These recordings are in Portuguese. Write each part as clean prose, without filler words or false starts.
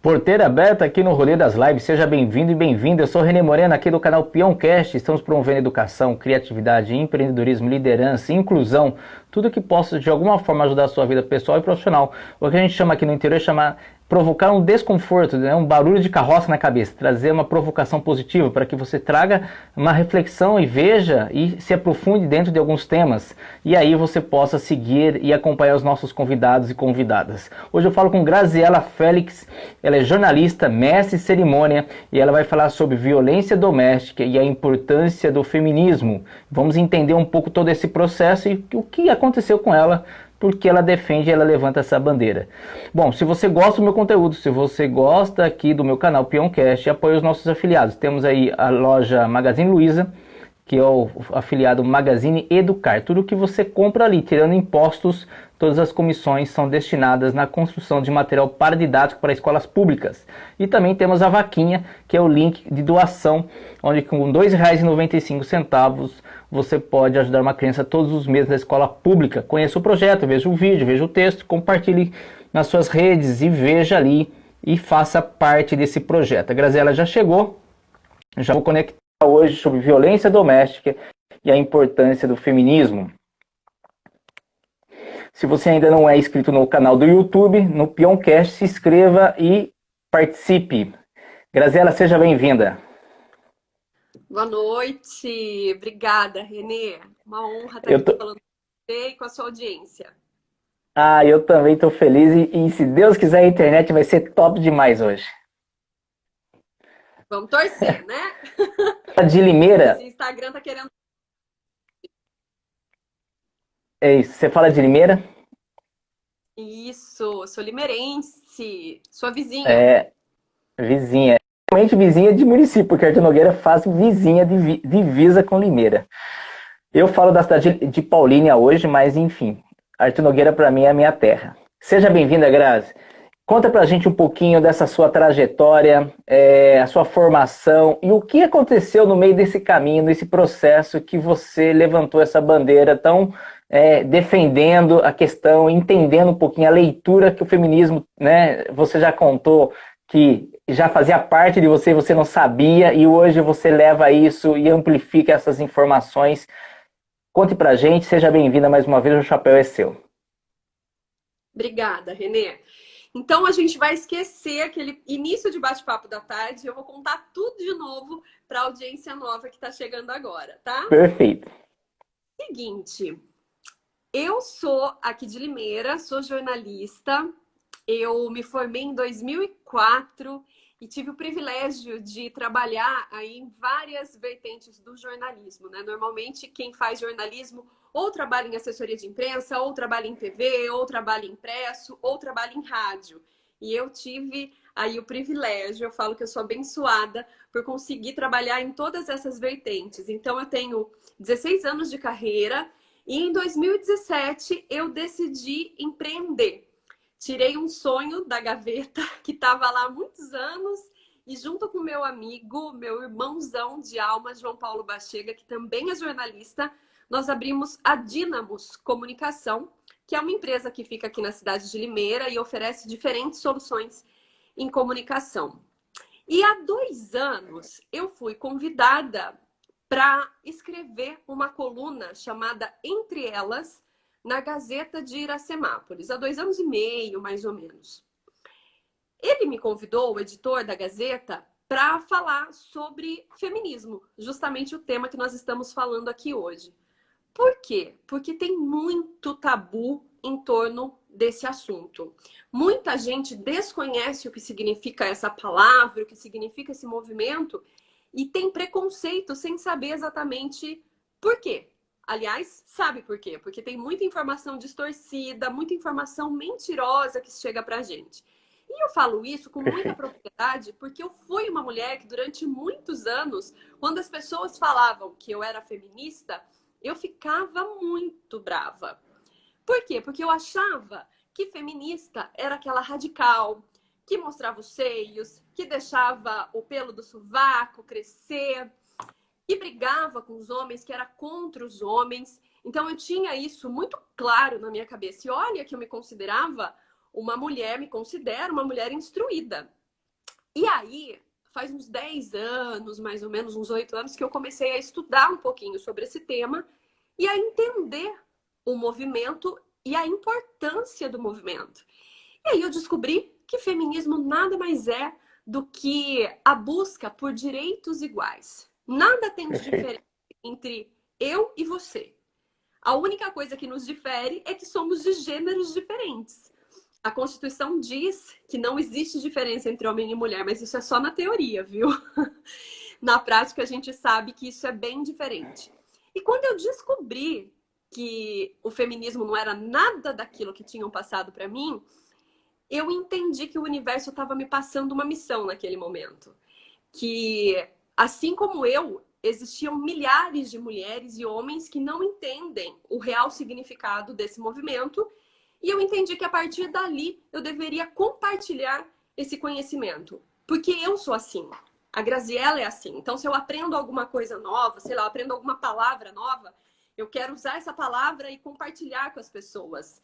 Porteira aberta aqui no Rolê das Lives, seja bem-vindo e bem-vinda. Eu sou René Moreno aqui do canal Peãocast. Estamos promovendo educação, criatividade, empreendedorismo, liderança, inclusão, tudo que possa de alguma forma ajudar a sua vida pessoal e profissional. O que a gente chama aqui no interior chama provocar um desconforto, né? Um barulho de carroça na cabeça, trazer uma provocação positiva para que você traga uma reflexão e veja e se aprofunde dentro de alguns temas. E aí você possa seguir e acompanhar os nossos convidados e convidadas. Hoje eu falo com Graziela Félix, ela é jornalista, mestre em cerimônia e ela vai falar sobre violência doméstica e a importância do feminismo. Vamos entender um pouco todo esse processo e o que aconteceu com ela, porque ela defende e ela levanta essa bandeira. Bom, se você gosta do meu conteúdo, se você gosta aqui do meu canal Peãocast, apoie os nossos afiliados. Temos aí a loja Magazine Luiza, que é o afiliado Magazine Educar. Tudo que você compra ali, tirando impostos, todas as comissões são destinadas na construção de material paradidático para escolas públicas. E também temos a Vaquinha, que é o link de doação, onde com R$ 2,95 você pode ajudar uma criança todos os meses na escola pública. Conheça o projeto, veja o vídeo, veja o texto, compartilhe nas suas redes e veja ali e faça parte desse projeto. A Graziela já chegou, já vou conectar hoje sobre violência doméstica e a importância do feminismo. Se você ainda não é inscrito no canal do YouTube, no Peãocast, se inscreva e participe. Graziela, seja bem-vinda. Boa noite, obrigada, Renê. Uma honra estar aqui falando com você e com a sua audiência. Eu também estou feliz e se Deus quiser a internet vai ser top demais hoje. Vamos torcer, né? De Limeira. Esse Instagram tá querendo... É isso, você fala de Limeira? Isso, sou limeirense, sua vizinha. É, vizinha. Realmente vizinha de município, porque Artur Nogueira faz vizinha de divisa com Limeira. Eu falo da cidade de Paulínia hoje, mas enfim, Artur Nogueira para mim é a minha terra. Seja bem-vinda, Grazi. Conta pra gente um pouquinho dessa sua trajetória, a sua formação e o que aconteceu no meio desse caminho, nesse processo que você levantou essa bandeira tão defendendo a questão, entendendo um pouquinho a leitura que o feminismo, né, você já contou que já fazia parte de você, você não sabia e hoje você leva isso e amplifica essas informações. Conte pra gente, seja bem-vinda mais uma vez, o chapéu é seu. Obrigada, Renê. Então, a gente vai esquecer aquele início de bate-papo da tarde. Eu vou contar tudo de novo para a audiência nova que está chegando agora, tá? Perfeito. Seguinte, eu sou aqui de Limeira, sou jornalista. Eu me formei em 2004 e tive o privilégio de trabalhar aí em várias vertentes do jornalismo, né? Normalmente, quem faz jornalismo ou trabalha em assessoria de imprensa, ou trabalha em TV, ou trabalha em impresso, ou trabalha em rádio. E eu tive aí o privilégio, eu falo que eu sou abençoada por conseguir trabalhar em todas essas vertentes. Então, eu tenho 16 anos de carreira e em 2017 eu decidi empreender. Tirei um sonho da gaveta que estava lá há muitos anos e junto com meu amigo, meu irmãozão de alma, João Paulo Bachega, que também é jornalista, nós abrimos a Dynamos Comunicação, que é uma empresa que fica aqui na cidade de Limeira e oferece diferentes soluções em comunicação. E há 2 anos eu fui convidada para escrever uma coluna chamada Entre Elas, na Gazeta de Iracemápolis, há 2 anos e meio, mais ou menos. Ele me convidou, o editor da Gazeta, para falar sobre feminismo, justamente o tema que nós estamos falando aqui hoje. Por quê? Porque tem muito tabu em torno desse assunto. Muita gente desconhece o que significa essa palavra, o que significa esse movimento e tem preconceito sem saber exatamente por quê. Aliás, sabe por quê? Porque tem muita informação distorcida, muita informação mentirosa que chega pra gente. E eu falo isso com muita propriedade porque eu fui uma mulher que durante muitos anos, quando as pessoas falavam que eu era feminista, eu ficava muito brava. Por quê? Porque eu achava que feminista era aquela radical, que mostrava os seios, que deixava o pelo do sovaco crescer, que brigava com os homens, que era contra os homens. Então eu tinha isso muito claro na minha cabeça. E olha que eu me considero uma mulher instruída. E aí, faz uns 10 anos, mais ou menos, uns 8 anos, que eu comecei a estudar um pouquinho sobre esse tema e a entender o movimento e a importância do movimento. E aí eu descobri que feminismo nada mais é do que a busca por direitos iguais. Nada tem de Perfeito. diferente entre eu e você. A única coisa que nos difere é que somos de gêneros diferentes. A Constituição diz que não existe diferença entre homem e mulher, mas isso é só na teoria, viu? Na prática, a gente sabe que isso é bem diferente. E quando eu descobri que o feminismo não era nada daquilo que tinham passado para mim, eu entendi que o universo estava me passando uma missão naquele momento. Que, assim como eu, existiam milhares de mulheres e homens que não entendem o real significado desse movimento. E eu entendi que a partir dali eu deveria compartilhar esse conhecimento. Porque eu sou assim. A Graziella é assim. Então, se eu aprendo alguma coisa nova, sei lá, eu aprendo alguma palavra nova, eu quero usar essa palavra e compartilhar com as pessoas.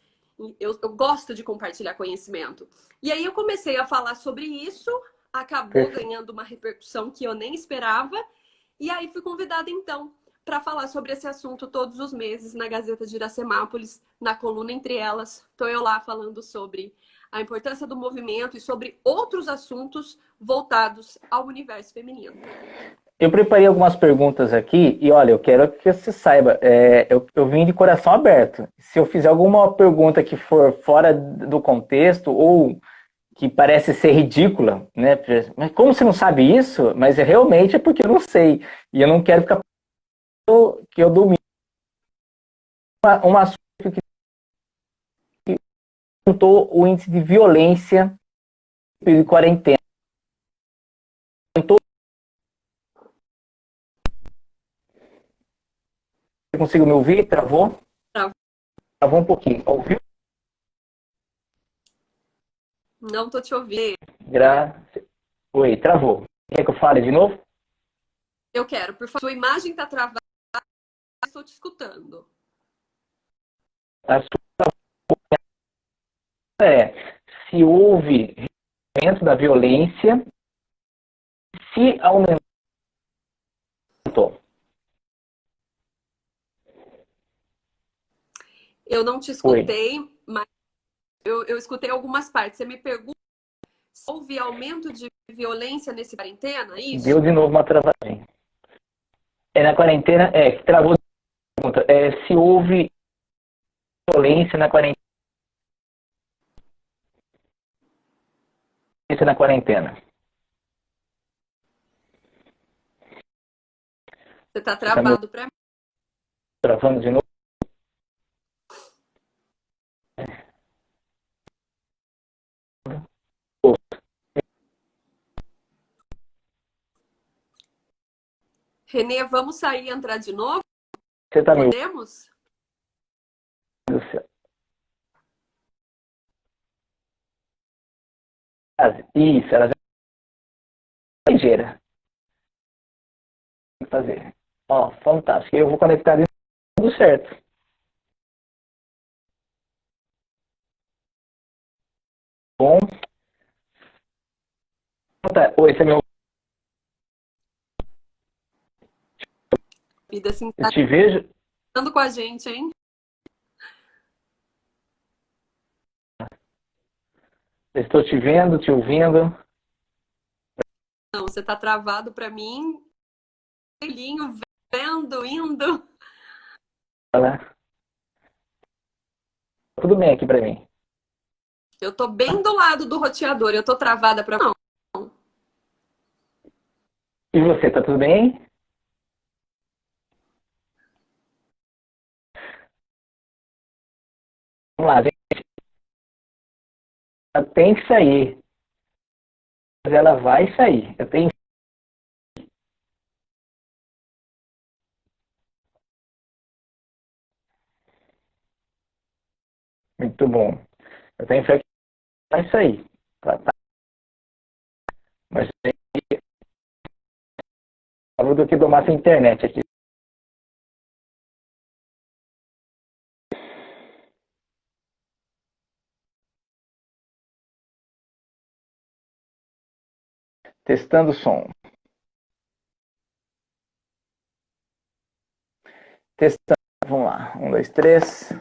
Eu gosto de compartilhar conhecimento. E aí eu comecei a falar sobre isso, acabou Perfeito. ganhando uma repercussão que eu nem esperava. E aí fui convidada, então, para falar sobre esse assunto todos os meses na Gazeta de Iracemápolis, na coluna Entre Elas. Estou eu lá falando sobre a importância do movimento e sobre outros assuntos voltados ao universo feminino. Eu preparei algumas perguntas aqui e olha, eu quero que você saiba, eu vim de coração aberto. Se eu fizer alguma pergunta que for fora do contexto ou que parece ser ridícula, né? Mas como você não sabe isso? Mas realmente é porque eu não sei. E eu não quero ficar que eu domino um assunto que aumentou o índice de violência de quarentena. Você conseguiu me ouvir? Travou? Travou um pouquinho. Ouviu? Não tô te ouvindo. Oi, travou. Quer que eu fale de novo? Eu quero, por favor. Sua imagem tá travada, estou te escutando. A sua se houve aumento da violência, se aumentou. Eu não te Oi. escutei, mas eu escutei algumas partes. Você me pergunta se houve aumento de violência nesse quarentena, é Deu isso? de novo uma travadinha. Na quarentena, que travou a pergunta. Se houve violência na quarentena. Na quarentena. Você tá Você tá me travado para mim. travando de novo? Renê, vamos sair e entrar de novo? Você tá me Podemos? ouvindo? Isso, ela já é ligeira. Tem que fazer. Ó, fantástico. Eu vou conectar isso tudo certo. Bom. Oi, você me ouve? Vida assim, Eu tá te vejo? falando com a gente, hein? Eu estou te vendo, te ouvindo. Não, você tá travado para mim. Filhinho, vendo, indo. Ela, tudo bem aqui pra mim. Eu tô bem do lado do roteador. Eu tô travada para não. E você, tá tudo bem? Vamos lá, gente. Ela tem que sair. Mas ela vai sair. Eu tenho. Muito bom. Eu tenho fé que vai sair. Tá. Mas falou do que domar essa internet aqui. Testando o som. Testando. Vamos lá. 1, 2, 3.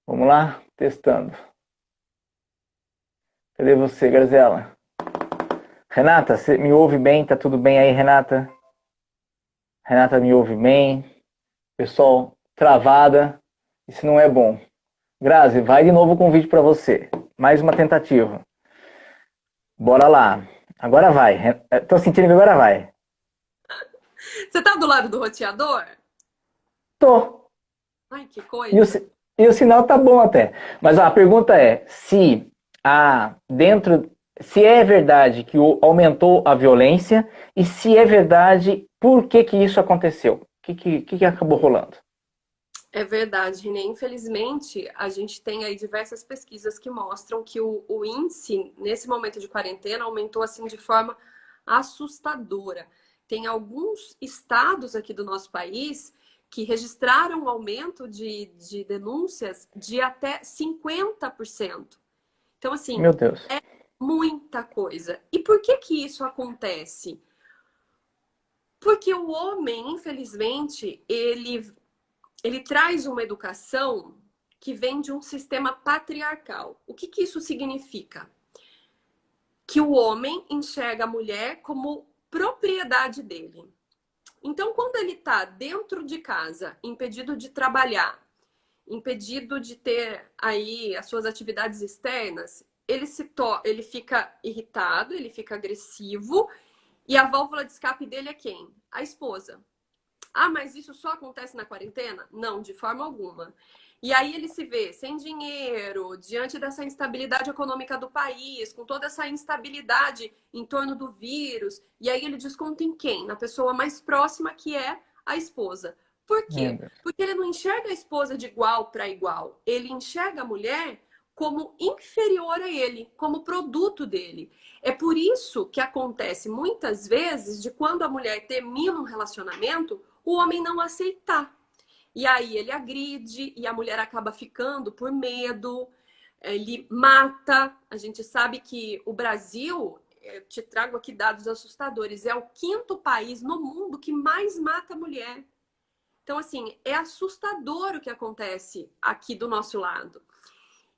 Vamos lá. Testando. Cadê você, Grazela? Renata, você me ouve bem? Tá tudo bem aí, Renata? Renata me ouve bem? Pessoal, travada. Isso não é bom. Grazi, vai de novo o convite para você. Mais uma tentativa. Bora lá. Agora vai. Tô sentindo que agora vai. Você tá do lado do roteador? Tô. Ai, que E o, coisa. e o sinal tá bom até. Mas ó, a pergunta é se é verdade que aumentou a violência e se é verdade por que que isso aconteceu? O que acabou rolando? É verdade, Renê. Infelizmente, a gente tem aí diversas pesquisas que mostram que o índice, nesse momento de quarentena, aumentou assim de forma assustadora. Tem alguns estados aqui do nosso país que registraram um aumento de denúncias de até 50%. Então, assim, Meu Deus. muita coisa. E por que que isso acontece? Porque o homem, infelizmente, ele traz uma educação que vem de um sistema patriarcal. O que que isso significa? Que o homem enxerga a mulher como propriedade dele. Então, quando ele está dentro de casa, impedido de trabalhar, impedido de ter aí as suas atividades externas, ele fica irritado, ele fica agressivo, e a válvula de escape dele é quem? A esposa. Ah, mas isso só acontece na quarentena? Não, de forma alguma. E aí ele se vê sem dinheiro, diante dessa instabilidade econômica do país, com toda essa instabilidade em torno do vírus, e aí ele desconta em quem? Na pessoa mais próxima, que é a esposa. Por Meu quê? Deus. Porque ele não enxerga a esposa de igual para igual. Ele enxerga a mulher como inferior a ele, como produto dele. É por isso que acontece muitas vezes de quando a mulher termina um relacionamento, o homem não aceitar. E aí ele agride e a mulher acaba ficando por medo, ele mata. A gente sabe que o Brasil, eu te trago aqui dados assustadores, é o quinto país no mundo que mais mata mulher. Então, assim, é assustador o que acontece aqui do nosso lado.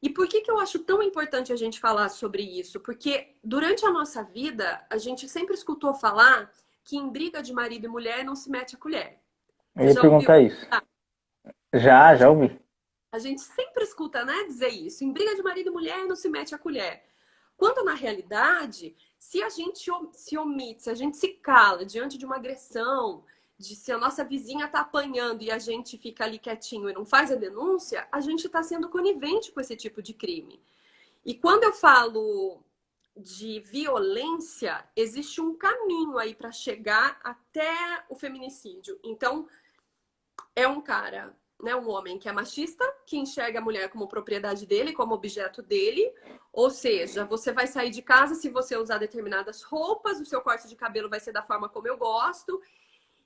E por que que eu acho tão importante a gente falar sobre isso? Porque durante a nossa vida, a gente sempre escutou falar que em briga de marido e mulher não se mete a colher. Eu Você ia já ouviu? perguntar isso. Já ouvi. A gente sempre escuta, né, dizer isso. Em briga de marido e mulher não se mete a colher. Quando na realidade, se a gente se omite, se a gente se cala diante de uma agressão, de se a nossa vizinha tá apanhando e a gente fica ali quietinho e não faz a denúncia, a gente está sendo conivente com esse tipo de crime. E quando eu falo de violência, existe um caminho aí para chegar até o feminicídio. Então, é um cara, né, um homem que é machista, que enxerga a mulher como propriedade dele, como objeto dele. Ou seja, você vai sair de casa se você usar determinadas roupas, o seu corte de cabelo vai ser da forma como eu gosto.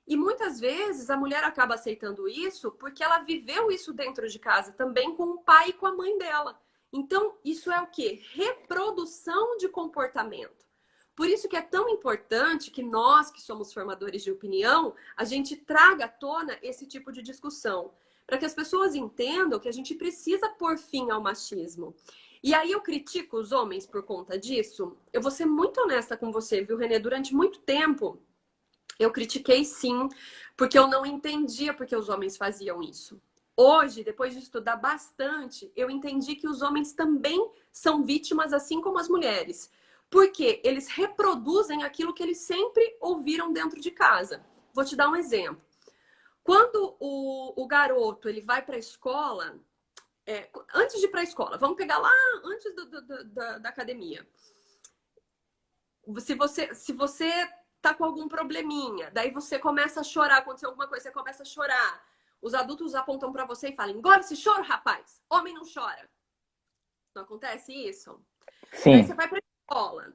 E muitas vezes a mulher acaba aceitando isso porque ela viveu isso dentro de casa também com o pai e com a mãe dela. Então, isso é o quê? Reprodução de comportamento. Por isso que é tão importante que nós, que somos formadores de opinião, a gente traga à tona esse tipo de discussão, para que as pessoas entendam que a gente precisa pôr fim ao machismo. E aí eu critico os homens por conta disso. Eu vou ser muito honesta com você, viu, Renê? Durante muito tempo, eu critiquei sim, porque eu não entendia porque os homens faziam isso. Hoje, depois de estudar bastante, eu entendi que os homens também são vítimas, assim como as mulheres. Porque eles reproduzem aquilo que eles sempre ouviram dentro de casa. Vou te dar um exemplo. Quando o garoto ele vai para a escola, antes de ir para a escola, vamos pegar lá antes da academia. Se você tá com algum probleminha, daí você começa a chorar, aconteceu alguma coisa, você começa a chorar. Os adultos apontam para você e falam: engole esse choro, rapaz. Homem não chora. Não acontece isso? Daí você Sim. vai para a escola.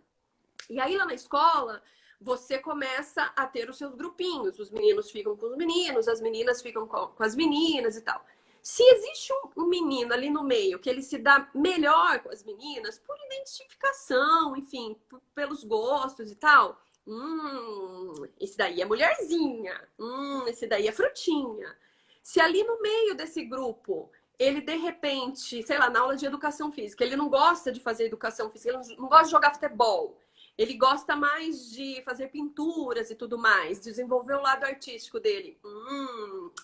E aí lá na escola, você começa a ter os seus grupinhos. Os meninos ficam com os meninos, as meninas ficam com as meninas e tal. Se existe um menino ali no meio que ele se dá melhor com as meninas, por identificação, enfim, pelos gostos e tal, esse daí é mulherzinha, esse daí é frutinha. Se ali no meio desse grupo, ele de repente, sei lá, na aula de educação física, ele não gosta de fazer educação física, ele não gosta de jogar futebol, ele gosta mais de fazer pinturas e tudo mais, desenvolver o lado artístico dele.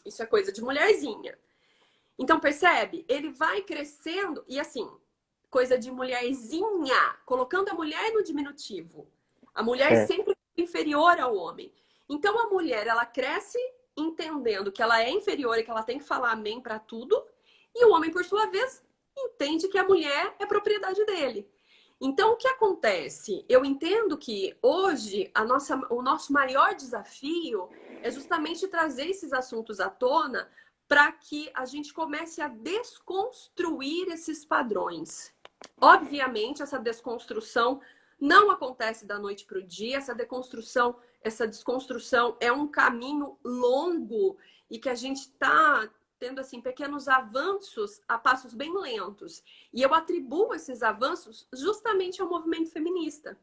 Isso é coisa de mulherzinha. Então, percebe? Ele vai crescendo e assim, coisa de mulherzinha, colocando a mulher no diminutivo. A mulher Certo. sempre é inferior ao homem. Então, a mulher, ela cresce entendendo que ela é inferior e que ela tem que falar amém para tudo. E o homem, por sua vez, entende que a mulher é propriedade dele. Então, o que acontece? Eu entendo que hoje o nosso maior desafio é justamente trazer esses assuntos à tona para que a gente comece a desconstruir esses padrões. Obviamente, essa desconstrução não acontece da noite para o dia, essa desconstrução é um caminho longo e que a gente está tendo assim pequenos avanços a passos bem lentos. E eu atribuo esses avanços justamente ao movimento feminista.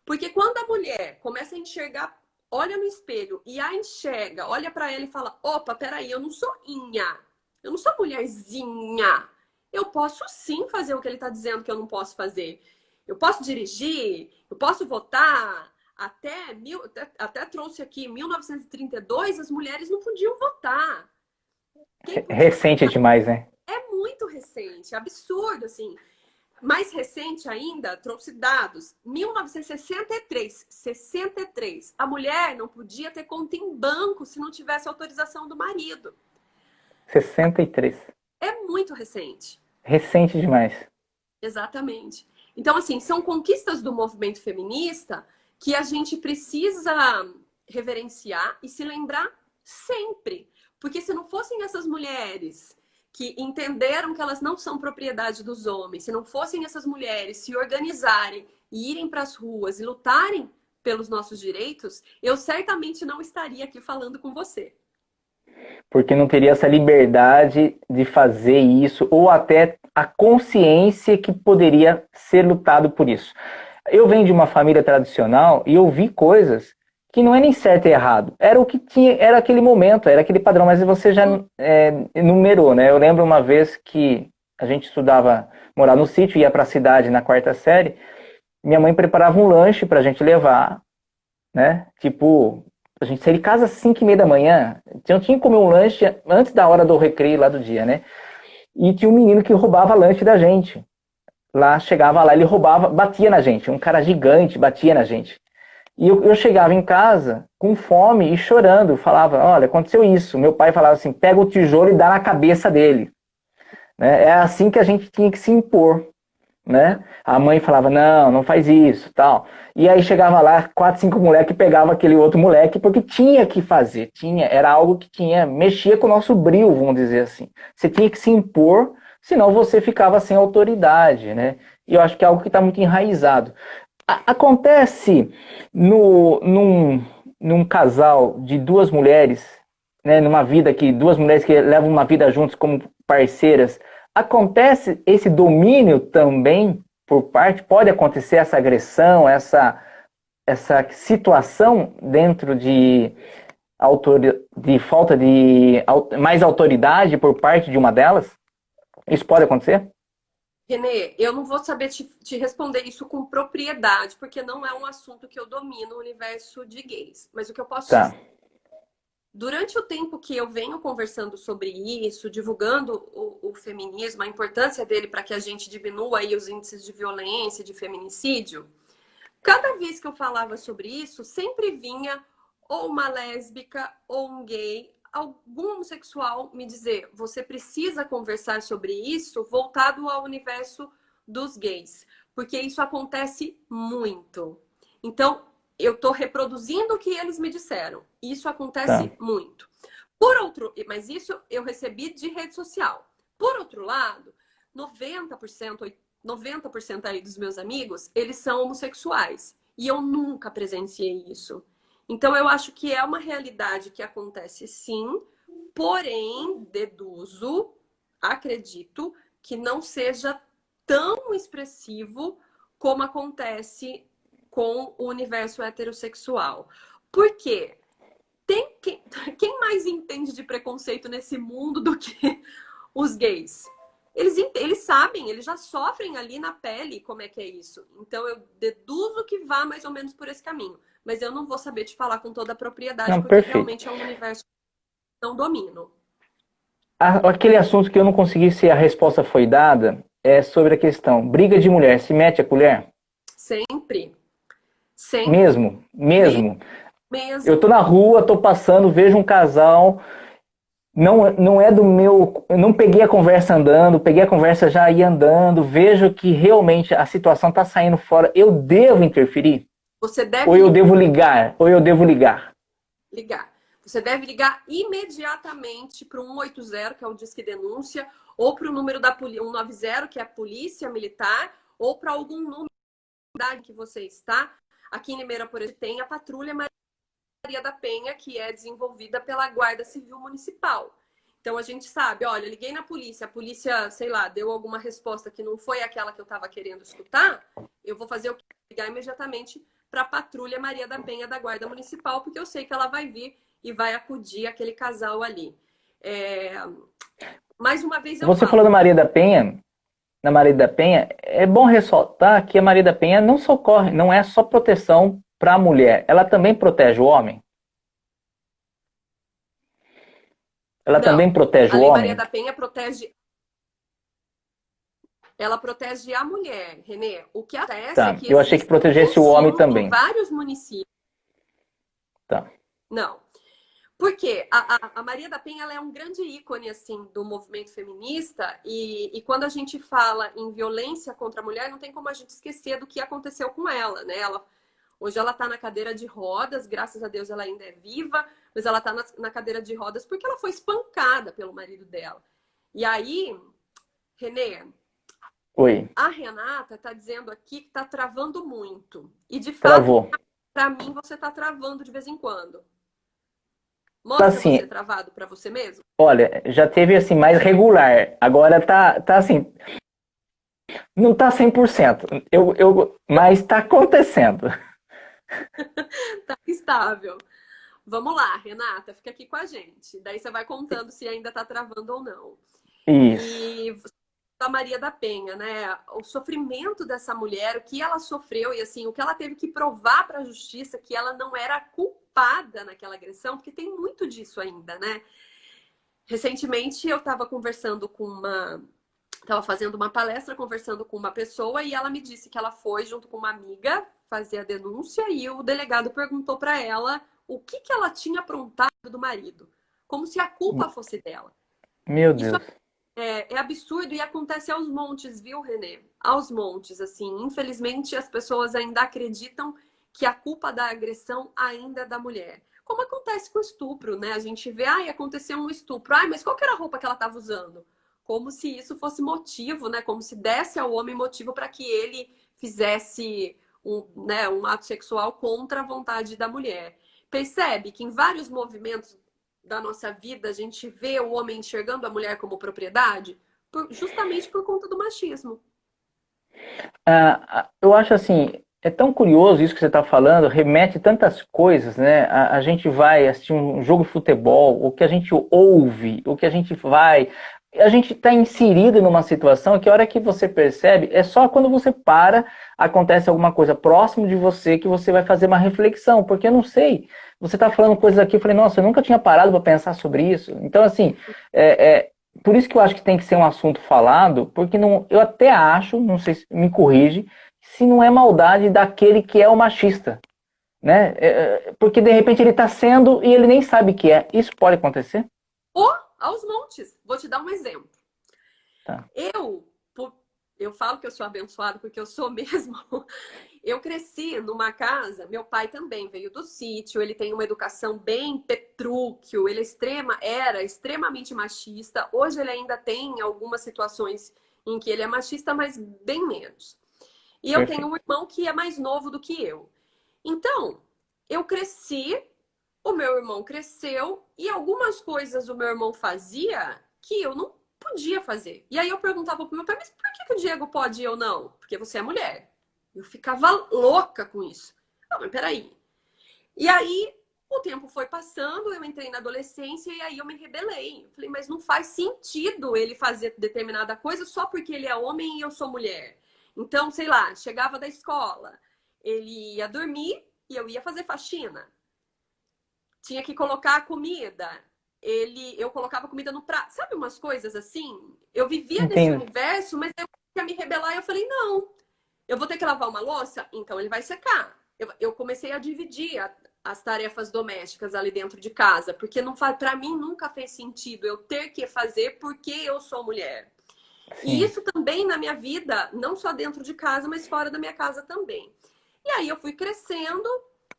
Porque quando a mulher começa a enxergar, olha no espelho e a enxerga, olha para ela e fala: opa, peraí, eu não sou inha, eu não sou mulherzinha. Eu posso sim fazer o que ele está dizendo que eu não posso fazer. Eu posso dirigir, eu posso votar. Até trouxe aqui, em 1932, as mulheres não podiam votar. Recente demais, né? É muito recente, absurdo, assim. Mais recente ainda, trouxe dados. 1963, 63. A mulher não podia ter conta em banco se não tivesse autorização do marido. 63. É muito recente. Recente demais. Exatamente. Então, assim, são conquistas do movimento feminista que a gente precisa reverenciar e se lembrar sempre. Porque se não fossem essas mulheres que entenderam que elas não são propriedade dos homens, se não fossem essas mulheres se organizarem e irem para as ruas e lutarem pelos nossos direitos, eu certamente não estaria aqui falando com você. Porque não teria essa liberdade de fazer isso, ou até a consciência que poderia ser lutado por isso. Eu venho de uma família tradicional e eu vi coisas que não é nem certo e errado. Era o que tinha, era aquele momento, era aquele padrão, mas você já enumerou, né? Eu lembro uma vez que a gente estudava, morar no sítio, ia para a cidade na quarta série, minha mãe preparava um lanche para a gente levar, né? Tipo, a gente saía de casa às 5h30 da manhã, então tinha que comer um lanche antes da hora do recreio lá do dia, né? E tinha um menino que roubava lanche da gente. Lá, chegava lá, ele roubava, batia na gente, um cara gigante batia na gente. E eu chegava em casa com fome e chorando, falava: olha, aconteceu isso. Meu pai falava assim: pega o tijolo e dá na cabeça dele. Né? É assim que a gente tinha que se impor. Né? A mãe falava: não, não faz isso, tal. E aí chegava lá, 4, 5 moleques pegavam aquele outro moleque, porque tinha que fazer, era algo que mexia com o nosso brio, vamos dizer assim. Você tinha que se impor, senão você ficava sem autoridade, né? E eu acho que é algo que está muito enraizado. Acontece num casal de duas mulheres, né, numa vida que duas mulheres que levam uma vida juntas como parceiras, acontece esse domínio também por parte, pode acontecer essa agressão, essa situação dentro de falta de mais autoridade por parte de uma delas? Isso pode acontecer? Renê, eu não vou saber te responder isso com propriedade, porque não é um assunto que eu domino no universo de gays. Mas o que eu posso Tá. dizer, durante o tempo que eu venho conversando sobre isso, divulgando o feminismo, a importância dele para que a gente diminua aí os índices de violência, de feminicídio, cada vez que eu falava sobre isso, sempre vinha ou uma lésbica ou um gay, algum homossexual me dizer: você precisa conversar sobre isso voltado ao universo dos gays, porque isso acontece muito. Então, eu estou reproduzindo o que eles me disseram. Isso acontece muito. Mas isso eu recebi de rede social. Por outro lado, 90% aí dos meus amigos, eles são homossexuais. E eu nunca presenciei isso. Então, eu acho que é uma realidade que acontece sim, porém, deduzo acredito que não seja tão expressivo como acontece com o universo heterossexual. Por quê? Quem mais entende de preconceito nesse mundo do que os gays? Eles sabem, eles já sofrem ali na pele como é que é isso. Então eu deduzo que vá mais ou menos por esse caminho. Mas eu não vou saber te falar com toda a propriedade, Não, porque perfeito. realmente é um universo que não domino. Aquele assunto que eu não consegui se a resposta foi dada é sobre a questão briga de mulher, se mete a colher? Sempre. Sempre Mesmo, mesmo. Eu tô mesmo. na rua, tô passando, vejo um casal, não é do meu, eu não peguei a conversa andando, peguei a conversa já ia andando, vejo que realmente a situação tá saindo fora, eu devo interferir? Você Ou deve eu devo ligar? Ou eu devo ligar? ligar. Você deve ligar imediatamente para o 180, que é o Disque Denúncia, ou para o número da 190, que é a Polícia Militar, ou para algum número da cidade que você está. Aqui em Limeira, por exemplo, tem a Patrulha Maria da Penha, que é desenvolvida pela Guarda Civil Municipal. Então a gente sabe, olha, liguei na polícia, a polícia, sei lá, deu alguma resposta que não foi aquela que eu estava querendo escutar, eu vou fazer o que? Ligar imediatamente para a Patrulha Maria da Penha da Guarda Municipal, porque eu sei que ela vai vir e vai acudir aquele casal ali. Mais uma vez eu Você falou da falo. Maria da Penha, na Maria da Penha, é bom ressaltar que a Maria da Penha não socorre, não é só proteção para a mulher, ela também protege o homem. Ela também Não, protege a o Lei Maria homem. da Penha protege. Ela protege a mulher, Renê. O que acontece é Tá, que eu achei que existem, protegesse o sim, homem em também. vários municípios. Tá. Não. Porque a Maria da Penha ela é um grande ícone assim do movimento feminista e quando a gente fala em violência contra a mulher, não tem como a gente esquecer do que aconteceu com ela, né? Hoje ela está na cadeira de rodas, graças a Deus ela ainda é viva, mas ela está na cadeira de rodas porque ela foi espancada pelo marido dela. E aí, Renê, Oi, a Renata está dizendo aqui que está travando muito. E de fato, travou. para mim, você está travando de vez em quando. Tá Mostra você assim, travado para você mesmo? olha, já teve assim mais regular. Agora tá assim, não tá 100%. Mas tá acontecendo. Tá estável. Vamos lá, Renata, fica aqui com a gente. Daí você vai contando se ainda tá travando ou não. Isso. E a Maria da Penha, né? O sofrimento dessa mulher, o que ela sofreu e assim, o que ela teve que provar para a justiça que ela não era culpada naquela agressão, porque tem muito disso ainda, né? Recentemente eu estava conversando com estava fazendo uma palestra, conversando com uma pessoa e ela me disse que ela foi junto com uma amiga fazer a denúncia e o delegado perguntou para ela o que ela tinha aprontado do marido, como se a culpa fosse dela. Meu Isso Deus. é absurdo e acontece aos montes, viu, Renê? Aos montes, assim. Infelizmente, as pessoas ainda acreditam que a culpa da agressão ainda é da mulher. Como acontece com o estupro, né? A gente vê, ai, aconteceu um estupro. Ai, mas qual que era a roupa que ela estava usando? Como se isso fosse motivo, né? Como se desse ao homem motivo para que ele fizesse um ato sexual contra a vontade da mulher. Percebe que em vários movimentos da nossa vida a gente vê o homem enxergando a mulher como propriedade? Justamente por conta do machismo. Eu acho assim, é tão curioso isso que você está falando, remete tantas coisas, né? A gente vai assistir um jogo de futebol, o que a gente ouve, o que a gente vai. A gente está inserido numa situação que a hora que você percebe, é só quando você para, acontece alguma coisa próximo de você que você vai fazer uma reflexão, porque eu não sei. Você está falando coisas aqui, eu falei, nossa, eu nunca tinha parado para pensar sobre isso. Então, assim, por isso que eu acho que tem que ser um assunto falado, porque não, eu até acho, não sei se me corrige, se não é maldade daquele que é o machista, né? Porque de repente ele está sendo e ele nem sabe que é. Isso pode acontecer? Ou aos montes. Vou te dar um exemplo. Tá. Eu falo que eu sou abençoada porque eu sou mesmo. Eu cresci numa casa, meu pai também veio do sítio, ele tem uma educação bem petrúquio, ele era extremamente machista. Hoje ele ainda tem algumas situações em que ele é machista, mas bem menos. E eu tenho Perfeito. um irmão que é mais novo do que eu. Então, eu cresci, o meu irmão cresceu e algumas coisas o meu irmão fazia que eu podia fazer. E aí eu perguntava pro meu pai, mas por que o Diego pode e eu não? Porque você é mulher. Eu ficava louca com isso. Não, mas peraí. E aí o tempo foi passando, eu entrei na adolescência e aí eu me rebelei. Eu falei, mas não faz sentido ele fazer determinada coisa só porque ele é homem e eu sou mulher. Então, sei lá, chegava da escola, ele ia dormir e eu ia fazer faxina. Tinha que colocar a comida. Eu colocava comida no prato. Sabe umas coisas assim? Eu vivia nesse Entendo. universo, mas eu ia me rebelar e eu falei, não. Eu vou ter que lavar uma louça? Então ele vai secar. Eu comecei a dividir as tarefas domésticas ali dentro de casa, porque não para mim nunca fez sentido eu ter que fazer porque eu sou mulher. E Sim. isso também na minha vida, não só dentro de casa, mas fora da minha casa também. E aí eu fui crescendo,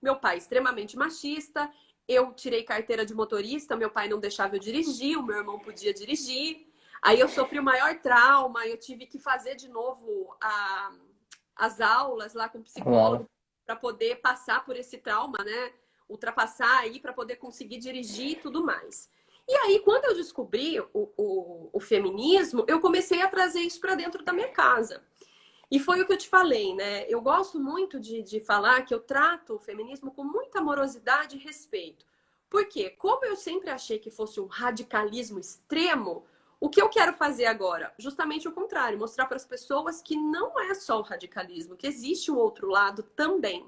meu pai extremamente machista, eu tirei carteira de motorista, meu pai não deixava eu dirigir, o meu irmão podia dirigir. Aí eu sofri o maior trauma, eu tive que fazer de novo as aulas lá com o Uau. psicólogo para poder passar por esse trauma, né? Ultrapassar aí para poder conseguir dirigir e tudo mais. E aí, quando eu descobri o feminismo, eu comecei a trazer isso para dentro da minha casa. E foi o que eu te falei, né? Eu gosto muito de falar que eu trato o feminismo com muita amorosidade e respeito. Por quê? Como eu sempre achei que fosse um radicalismo extremo, o que eu quero fazer agora? Justamente o contrário, mostrar para as pessoas que não é só o radicalismo, que existe um outro lado também.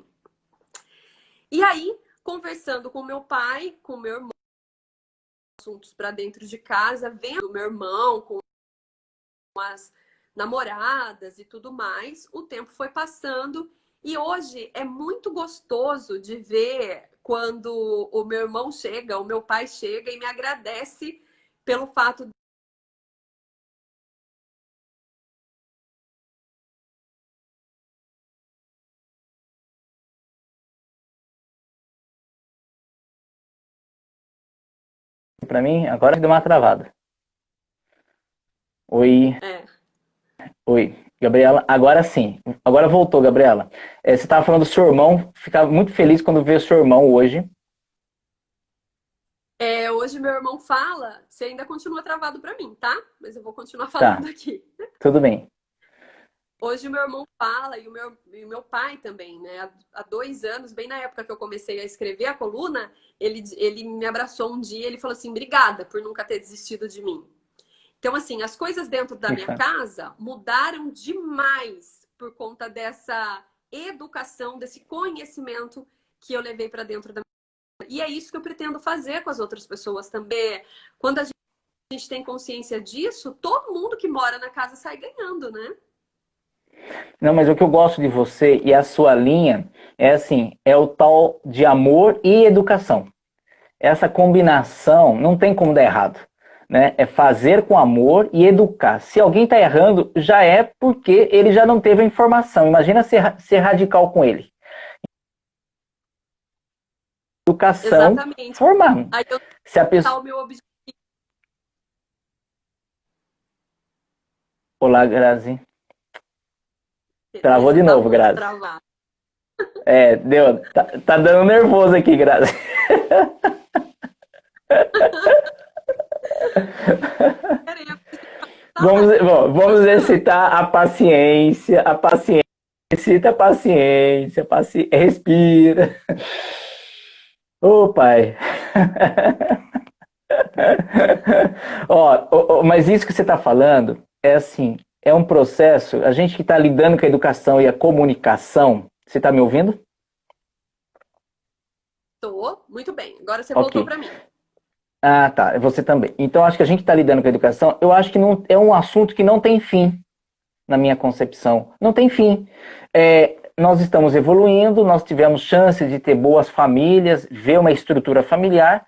E aí, conversando com meu pai, com meu irmão, assuntos para dentro de casa, vendo meu irmão com as namoradas e tudo mais, o tempo foi passando e hoje é muito gostoso de ver quando o meu irmão chega, o meu pai chega e me agradece pelo fato Para mim, agora deu uma travada. Oi, é, oi. Gabriela, agora sim. Agora voltou, Gabriela. Você estava falando do seu irmão, ficava muito feliz quando vê o seu irmão hoje. hoje meu irmão fala, você ainda continua travado para mim, tá? Mas eu vou continuar falando Tá, aqui. tudo bem. Hoje o meu irmão fala e o meu pai também, né? Há 2 anos, bem na época que eu comecei a escrever a coluna, ele me abraçou um dia e ele falou assim: obrigada por nunca ter desistido de mim. Então, assim, as coisas dentro da minha Fica. casa mudaram demais por conta dessa educação, desse conhecimento que eu levei para dentro da minha casa. E é isso que eu pretendo fazer com as outras pessoas também. Quando a gente tem consciência disso, todo mundo que mora na casa sai ganhando, né? Não, mas o que eu gosto de você e a sua linha é assim, é o tal de amor e educação. Essa combinação não tem como dar errado, né? É fazer com amor e educar. Se alguém está errando, já é porque ele já não teve a informação. Imagina ser radical com ele. Educação Exatamente. formando. Aí eu Se a tá pessoa... o meu objetivo. Olá, Grazi. Travou de Você tá novo, muito Grazi. travado. Deu. Tá dando nervoso aqui, Grazi. Vamos exercitar a paciência, a paciência. Exercita a paciência, respira. Ô, pai. Mas isso que você está falando é assim, é um processo, a gente que está lidando com a educação e a comunicação, você está me ouvindo? Tô, muito bem. Agora você Ok. voltou para mim. Ah, tá, você também. Então, acho que a gente está lidando com a educação, eu acho que não, é um assunto que não tem fim, na minha concepção. Não tem fim. Nós estamos evoluindo, nós tivemos chance de ter boas famílias, ver uma estrutura familiar,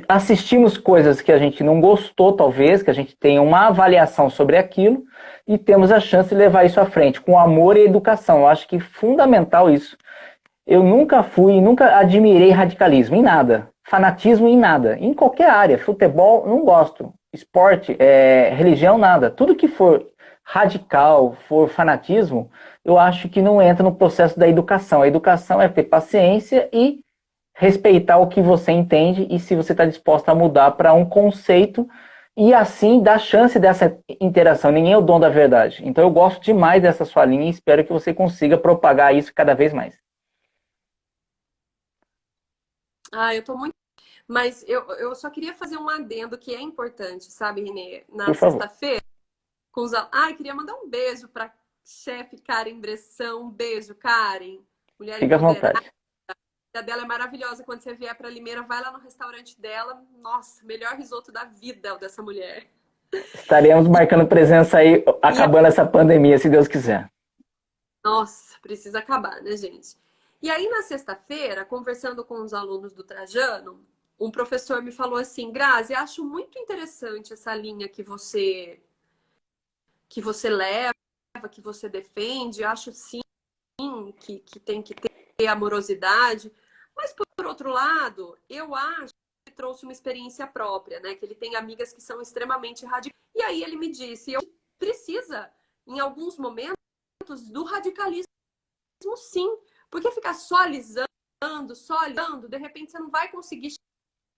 assistimos coisas que a gente não gostou, talvez, que a gente tenha uma avaliação sobre aquilo, e temos a chance de levar isso à frente, com amor e educação. Eu acho que é fundamental isso. Eu nunca admirei radicalismo em nada, fanatismo em nada, em qualquer área. Futebol, não gosto. Esporte, religião, nada. Tudo que for radical, for fanatismo, eu acho que não entra no processo da educação. A educação é ter paciência e respeitar o que você entende e se você está disposto a mudar para um conceito e assim dá chance dessa interação. Ninguém é o dono da verdade. Então eu gosto demais dessa sua linha e espero que você consiga propagar isso cada vez mais. Ah, eu tô muito. Mas eu só queria fazer um adendo que é importante, sabe, Renê? Na Por favor, sexta-feira, com os Ai, queria mandar um beijo para chefe Karen Bressan. Um beijo, Karen. Mulher fique à empoderada. vontade. A dela é maravilhosa. Quando você vier para Limeira, vai lá no restaurante dela. Nossa, melhor risoto da vida dessa mulher. Estaremos marcando presença aí, acabando essa pandemia, se Deus quiser. Nossa, precisa acabar, né, gente? E aí, na sexta-feira, conversando com os alunos do Trajano, um professor me falou assim: Grazi, acho muito interessante essa linha que você leva, que você defende. Acho sim que tem que ter amorosidade. Mas, por outro lado, eu acho que ele trouxe uma experiência própria, né? Que ele tem amigas que são extremamente radicais. E aí ele me disse: eu precisa, em alguns momentos, do radicalismo, sim. Porque ficar só alisando, de repente você não vai conseguir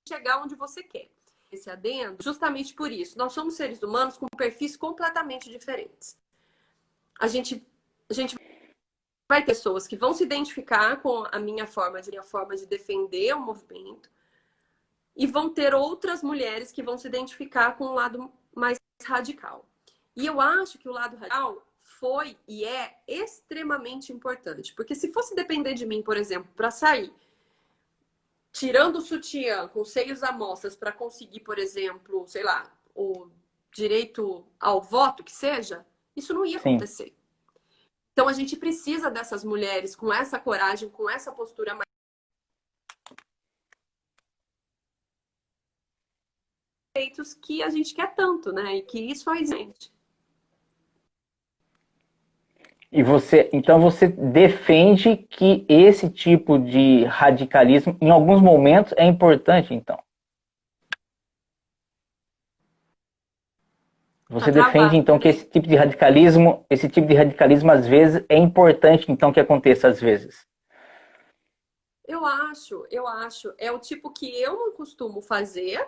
chegar onde você quer. Esse adendo, justamente por isso. Nós somos seres humanos com perfis completamente diferentes. A gente vai ter pessoas que vão se identificar com a minha forma de defender o movimento e vão ter outras mulheres que vão se identificar com o lado mais radical. E eu acho que o lado radical foi e é extremamente importante, porque se fosse depender de mim, por exemplo, para sair tirando o sutiã com seios à mostras para conseguir, por exemplo, sei lá, o direito ao voto que seja, isso não ia Sim. acontecer. Então a gente precisa dessas mulheres com essa coragem, com essa postura mais feitos que a gente quer tanto, né? E que isso faz gente. E então você defende que esse tipo de radicalismo, em alguns momentos, é importante, então. Tá Você defende, travado, então, que esse tipo de radicalismo, às vezes, é importante, então, que aconteça, às vezes. Eu acho. É o tipo que eu não costumo fazer,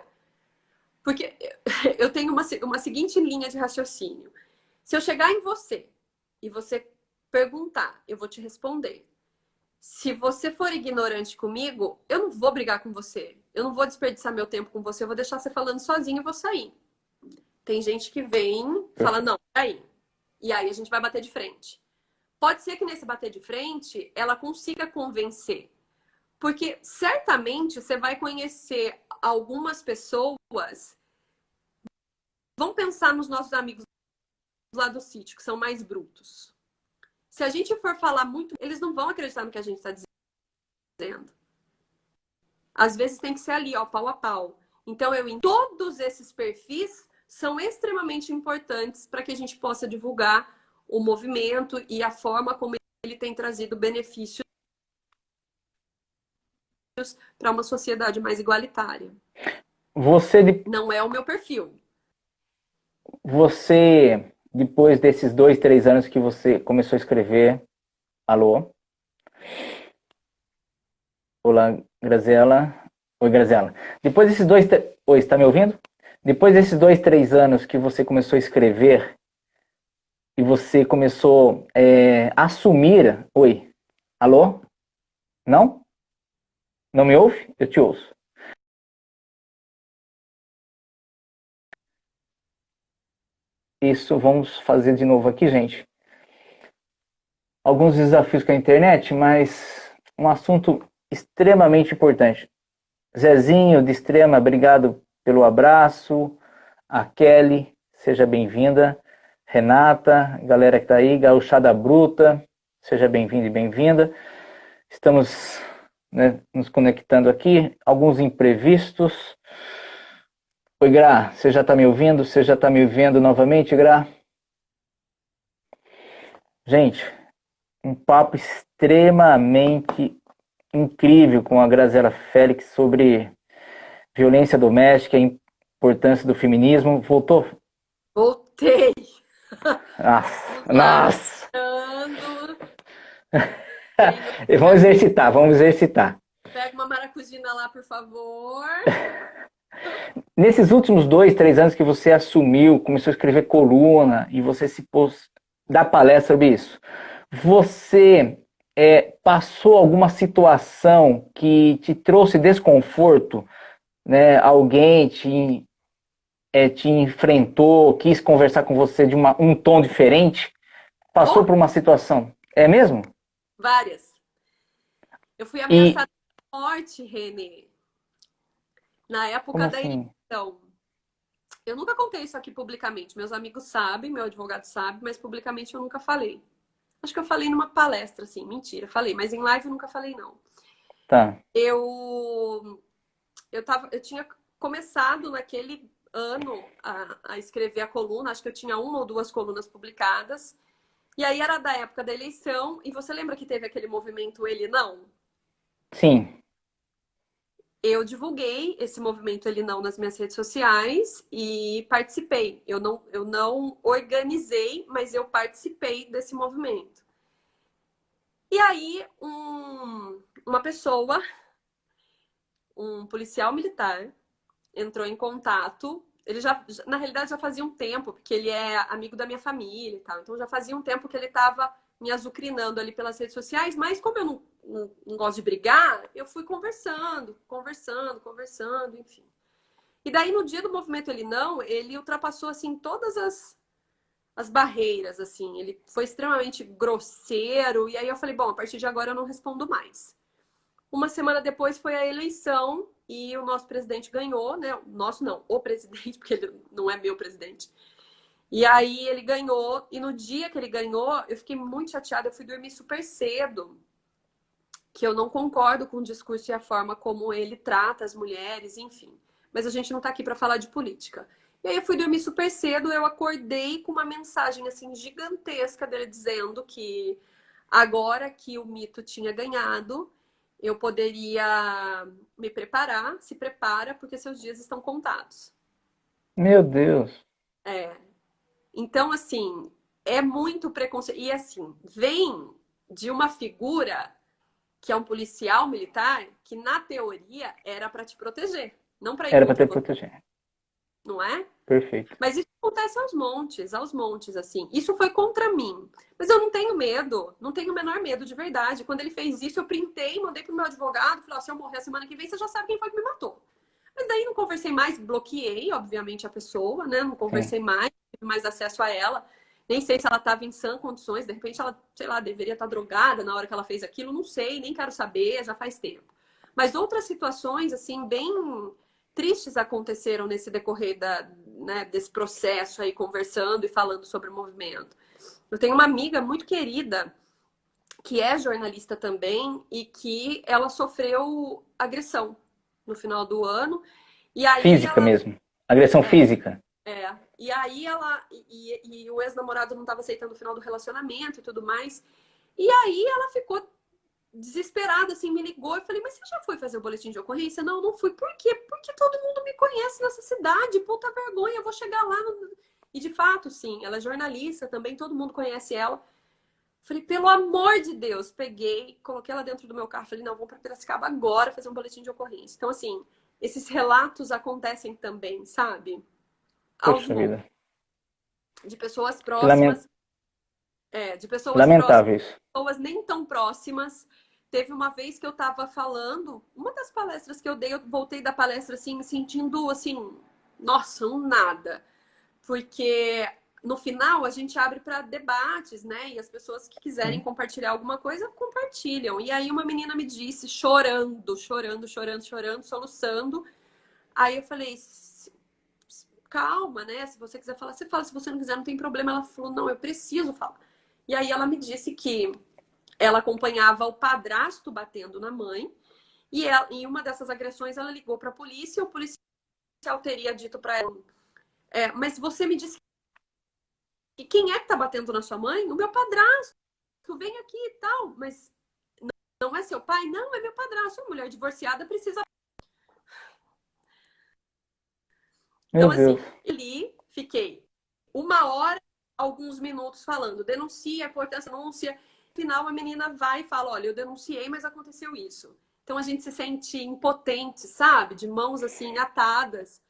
porque eu tenho uma seguinte linha de raciocínio. Se eu chegar em você e você perguntar, eu vou te responder. Se você for ignorante comigo, eu não vou brigar com você. Eu não vou desperdiçar meu tempo com você. Eu vou deixar você falando sozinho e vou sair. Tem gente que vem e fala, não, peraí. E aí a gente vai bater de frente. Pode ser que nesse bater de frente ela consiga convencer. Porque certamente você vai conhecer algumas pessoas. Vamos pensar nos nossos amigos lá do sítio, que são mais brutos. Se a gente for falar muito, eles não vão acreditar no que a gente está dizendo. Às vezes tem que ser ali, ó, pau a pau. Então, em todos esses perfis são extremamente importantes para que a gente possa divulgar o movimento e a forma como ele tem trazido benefícios para uma sociedade mais igualitária. Não é o meu perfil. Você, depois desses 2, 3 anos que você começou a escrever, alô? Olá, Graziela. Oi, Graziela. Depois desses Oi, está me ouvindo? Depois desses 2, 3 anos que você começou a escrever e você começou a assumir... Oi, alô? Não? Não me ouve? Eu te ouço. Isso, vamos fazer de novo aqui, gente. Alguns desafios com a internet, mas um assunto extremamente importante. Zezinho, de Extrema, obrigado pelo abraço. A Kelly, seja bem-vinda. Renata, galera que está aí, Gauchada Bruta, seja bem-vinda e bem-vinda. Estamos, né, nos conectando aqui. Alguns imprevistos. Oi, Gra, você já está me ouvindo? Você já está me vendo novamente, Gra? Gente, um papo extremamente incrível com a Graziela Félix sobre violência doméstica, a importância do feminismo. Voltou? Voltei! Nossa! Vamos exercitar. Pega uma maracujina lá, por favor. Nesses últimos 2, 3 anos que você assumiu, começou a escrever coluna e você se pôs dar palestra sobre isso, você passou alguma situação que te trouxe desconforto, né? Alguém te enfrentou, quis conversar com você de um tom diferente, passou Oh, por uma situação. É mesmo? várias. Eu fui E ameaçada de morte, Renê, na como época da assim? eleição. Eu nunca contei isso aqui publicamente. Meus amigos sabem, meu advogado sabe, mas publicamente eu nunca falei. Acho que eu falei numa palestra, assim, mentira, falei, mas em live eu nunca falei, não. Tá. Eu tinha começado naquele ano a escrever a coluna, acho que eu tinha uma ou duas colunas publicadas. E aí era da época da eleição, e você lembra que teve aquele movimento Ele Não? Sim. Eu divulguei esse movimento Ele Não nas minhas redes sociais e participei. Eu não organizei, mas eu participei desse movimento. E aí, uma pessoa, um policial militar, entrou em contato. Ele já, na realidade, já fazia um tempo, porque ele é amigo da minha família e tal. Então já fazia um tempo que ele estava me azucrinando ali pelas redes sociais, mas como eu não gosto de brigar, eu fui conversando, enfim. E daí, no dia do movimento Ele Não, ele ultrapassou, assim, todas as barreiras, assim. Ele foi extremamente grosseiro. E aí eu falei, bom, a partir de agora eu não respondo mais. Uma semana depois foi a eleição e o nosso presidente ganhou, né? O nosso não, o presidente, porque ele não é meu presidente. E aí ele ganhou, e no dia que ele ganhou, eu fiquei muito chateada, eu fui dormir super cedo, que eu não concordo com o discurso e a forma como ele trata as mulheres, enfim. Mas a gente não tá aqui para falar de política. E aí eu fui dormir super cedo, eu acordei com uma mensagem assim gigantesca dele dizendo que agora que o mito tinha ganhado, eu poderia me preparar, se prepara, porque seus dias estão contados. Meu Deus. É. Então, assim, é muito preconceito. E assim, vem de uma figura que é um policial militar que, na teoria, era para te proteger, não para ir Era pra contra ter você, protegido. não é? Perfeito. Mas isso acontece aos montes, assim. Isso foi contra mim. Mas eu não tenho medo, não tenho o menor medo de verdade. Quando ele fez isso, eu printei, mandei pro meu advogado, falei, ó, se eu morrer a semana que vem, você já sabe quem foi que me matou. Mas daí não conversei mais, bloqueei, obviamente, a pessoa, né? Não Sim. conversei mais, tive mais acesso a ela. Nem sei se ela estava em sã condições, de repente ela, sei lá, deveria estar drogada na hora que ela fez aquilo, não sei, nem quero saber, já faz tempo. Mas outras situações, assim, bem tristes aconteceram nesse decorrer né, desse processo aí, conversando e falando sobre o movimento. Eu tenho uma amiga muito querida que é jornalista também e que ela sofreu agressão no final do ano. E aí Física ela. mesmo. Agressão física. E aí ela. E o ex-namorado não estava aceitando o final do relacionamento e tudo mais. E aí ela ficou desesperada, assim, me ligou. Eu falei, mas você já foi fazer o boletim de ocorrência? Não, não fui. Por quê? Porque todo mundo me conhece nessa cidade. Puta vergonha, eu vou chegar lá. E de fato, sim, ela é jornalista também, todo mundo conhece ela. Falei, pelo amor de Deus, peguei, coloquei ela dentro do meu carro. Falei, não, vamos para Piracicaba agora fazer um boletim de ocorrência. Então, assim, esses relatos acontecem também, sabe? Aos Poxa montes. vida. De pessoas Que lamen- próximas, de pessoas próximas, lamentável isso. pessoas nem tão próximas. Teve uma vez que eu estava falando, uma das palestras que eu dei, eu voltei da palestra assim, me sentindo assim, nossa, um nada. Porque no final a gente abre para debates, né? E as pessoas que quiserem Sim. compartilhar alguma coisa, compartilham. E aí uma menina me disse, chorando, soluçando. Aí eu falei, calma, né? Se você quiser falar, você fala. Se você não quiser, não tem problema. Ela falou, não, eu preciso falar. E aí ela me disse que ela acompanhava o padrasto batendo na mãe. E em uma dessas agressões, ela ligou para a polícia. O policial teria dito para ela: mas você me disse que quem é que tá batendo na sua mãe? O meu padrasto. Vem aqui e tal. Mas não é seu pai? Não, é meu padrasto. Uma mulher divorciada precisa. Meu Então, Deus. assim, ali fiquei uma hora, alguns minutos falando, denuncia, importância, denúncia. No final, a menina vai e fala: olha, eu denunciei, mas aconteceu isso. Então a gente se sente impotente, sabe? De mãos assim atadas.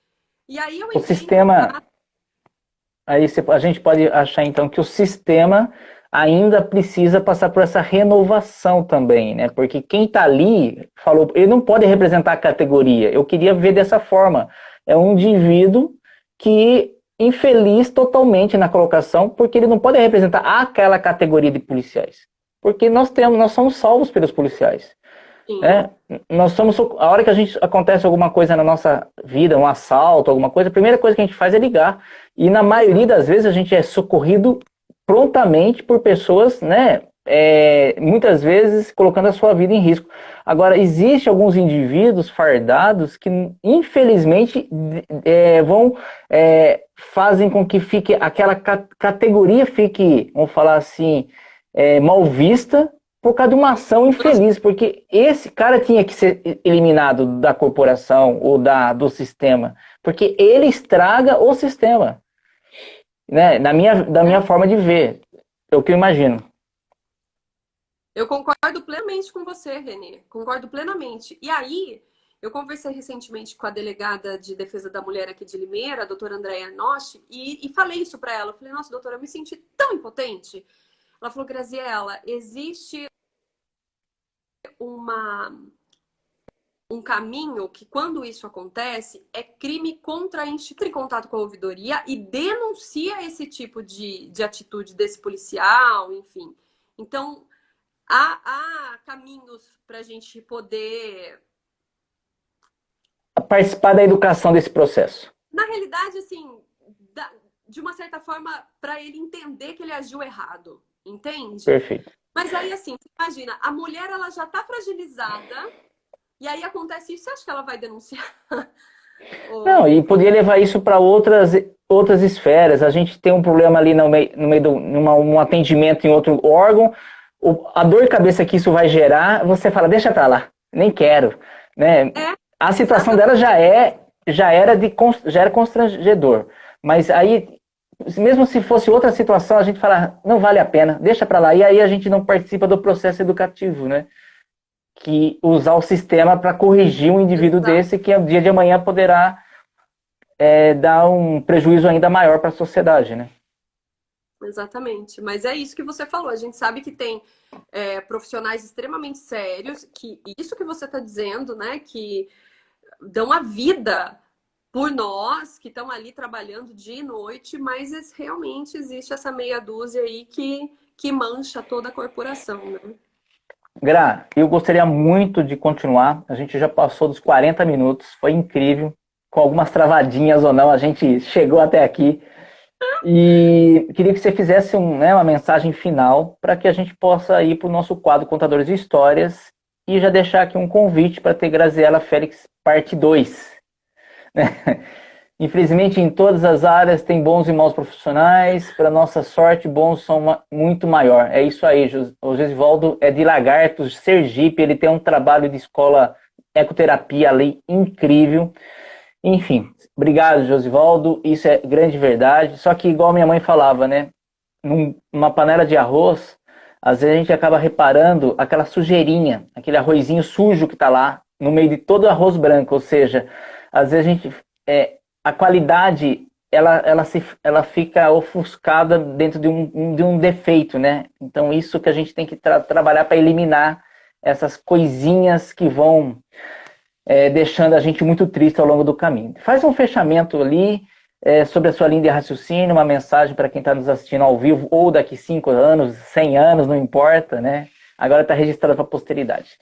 E aí eu O entrei em sistema, contato. a gente pode achar então que o sistema ainda precisa passar por essa renovação também, né? Porque quem está ali falou, ele não pode representar a categoria. Eu queria ver dessa forma. É um indivíduo que infeliz totalmente na colocação, porque ele não pode representar aquela categoria de policiais. Porque nós somos salvos pelos policiais. Sim, É, nós somos, a hora que a gente acontece alguma coisa na nossa vida, um assalto, alguma coisa, a primeira coisa que a gente faz é ligar. E na maioria das vezes a gente é socorrido prontamente por pessoas, né? Muitas vezes colocando a sua vida em risco. Agora, existe alguns indivíduos fardados que, infelizmente, fazem com que fique aquela categoria fique, vamos falar assim, mal vista por causa de uma ação infeliz, porque esse cara tinha que ser eliminado da corporação ou do sistema, porque ele estraga o sistema, né? Da minha forma de ver, é o que eu imagino. eu concordo plenamente com você, Renê. Concordo plenamente. E aí, eu conversei recentemente com a delegada de defesa da mulher aqui de Limeira, a doutora Andréa Nossi, e falei isso para ela. Eu falei, nossa, doutora, eu me senti tão impotente. Ela falou, Graziela, existe uma, um caminho que, quando isso acontece, é crime contra a instituição. Entre em contato com a ouvidoria e denuncia esse tipo de atitude desse policial, enfim. Então, há caminhos para a gente poder. Participar da educação desse processo. Na realidade, assim, de uma certa forma, para ele entender que ele agiu errado, entende? Perfeito. Mas aí, assim, você imagina, a mulher ela já está fragilizada, e aí acontece isso, você acha que ela vai denunciar? Não, e Ou... poderia levar isso para outras esferas. A gente tem um problema ali no meio de um atendimento em outro órgão, a dor de cabeça que isso vai gerar, você fala, deixa pra lá, nem quero, né? É, A situação exatamente. dela já era constrangedor, mas aí, mesmo se fosse outra situação, a gente fala, não vale a pena, deixa pra lá, e aí a gente não participa do processo educativo, né? Que usar o sistema para corrigir um indivíduo desse que no dia de amanhã poderá dar um prejuízo ainda maior para a sociedade, né? Exatamente. Mas é isso que você falou. A gente sabe que tem profissionais extremamente sérios, que isso que você está dizendo, né? Que dão a vida por nós, que estão ali trabalhando dia e noite, mas realmente existe essa meia dúzia aí que mancha toda a corporação, né? Gra, eu gostaria muito de continuar. A gente já passou dos 40 minutos, foi incrível. Com algumas travadinhas ou não, a gente chegou até aqui. E queria que você fizesse uma mensagem final para que a gente possa ir para o nosso quadro Contadores de Histórias e já deixar aqui um convite para ter Graziela Félix parte 2. Né? Infelizmente, em todas as áreas tem bons e maus profissionais. Para nossa sorte, bons são muito maior. É isso aí. O Gesivaldo é de Lagartos, Sergipe. Ele tem um trabalho de escola ecoterapia ali incrível. Enfim, obrigado, Josivaldo. Isso é grande verdade. Só que, igual minha mãe falava, né? Numa panela de arroz, às vezes a gente acaba reparando aquela sujeirinha, aquele arrozinho sujo que está lá no meio de todo o arroz branco. Ou seja, às vezes a gente. A qualidade ela fica ofuscada dentro de um defeito, né? Então, isso que a gente tem que trabalhar para eliminar essas coisinhas que vão deixando a gente muito triste ao longo do caminho. Faz um fechamento ali sobre a sua linha de raciocínio, uma mensagem para quem está nos assistindo ao vivo, ou daqui 5 anos, 100 anos, não importa, né? Agora está registrado para a posteridade.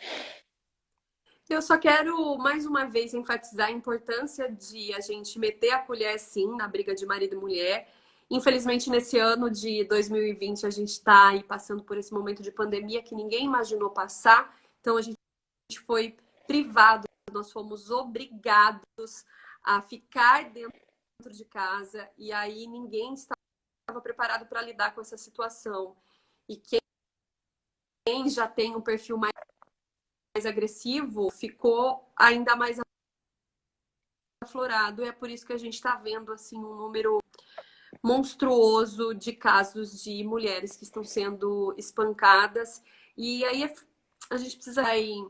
Eu só quero mais uma vez enfatizar a importância de a gente meter a colher sim na briga de marido e mulher. Infelizmente, nesse ano de 2020, a gente está aí passando por esse momento de pandemia que ninguém imaginou passar. Então, a gente foi privado, nós fomos obrigados a ficar dentro de casa e aí ninguém estava preparado para lidar com essa situação. E quem já tem um perfil mais agressivo ficou ainda mais aflorado. É por isso que a gente está vendo assim um número monstruoso de casos de mulheres que estão sendo espancadas. E aí a gente precisa ir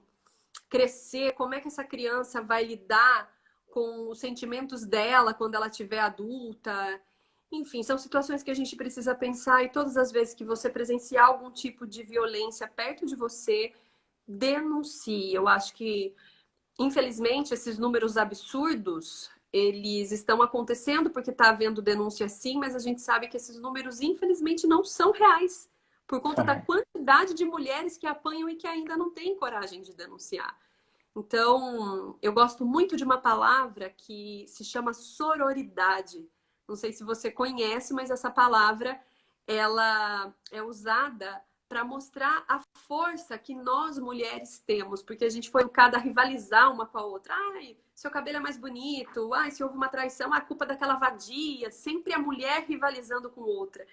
crescer, como é que essa criança vai lidar com os sentimentos dela quando ela tiver adulta. Enfim, são situações que a gente precisa pensar e todas as vezes que você presenciar algum tipo de violência perto de você, denuncie. Eu acho que, infelizmente, esses números absurdos, eles estão acontecendo porque está havendo denúncia sim, mas a gente sabe que esses números, infelizmente, não são reais, por conta da quantidade de mulheres que apanham e que ainda não têm coragem de denunciar. Então, eu gosto muito de uma palavra que se chama sororidade. Não sei se você conhece, mas essa palavra ela é usada para mostrar a força que nós mulheres temos, porque a gente foi educada a rivalizar uma com a outra. Ai, seu cabelo é mais bonito. Ai, se houve uma traição, a culpa é daquela vadia. Sempre a mulher rivalizando com outra.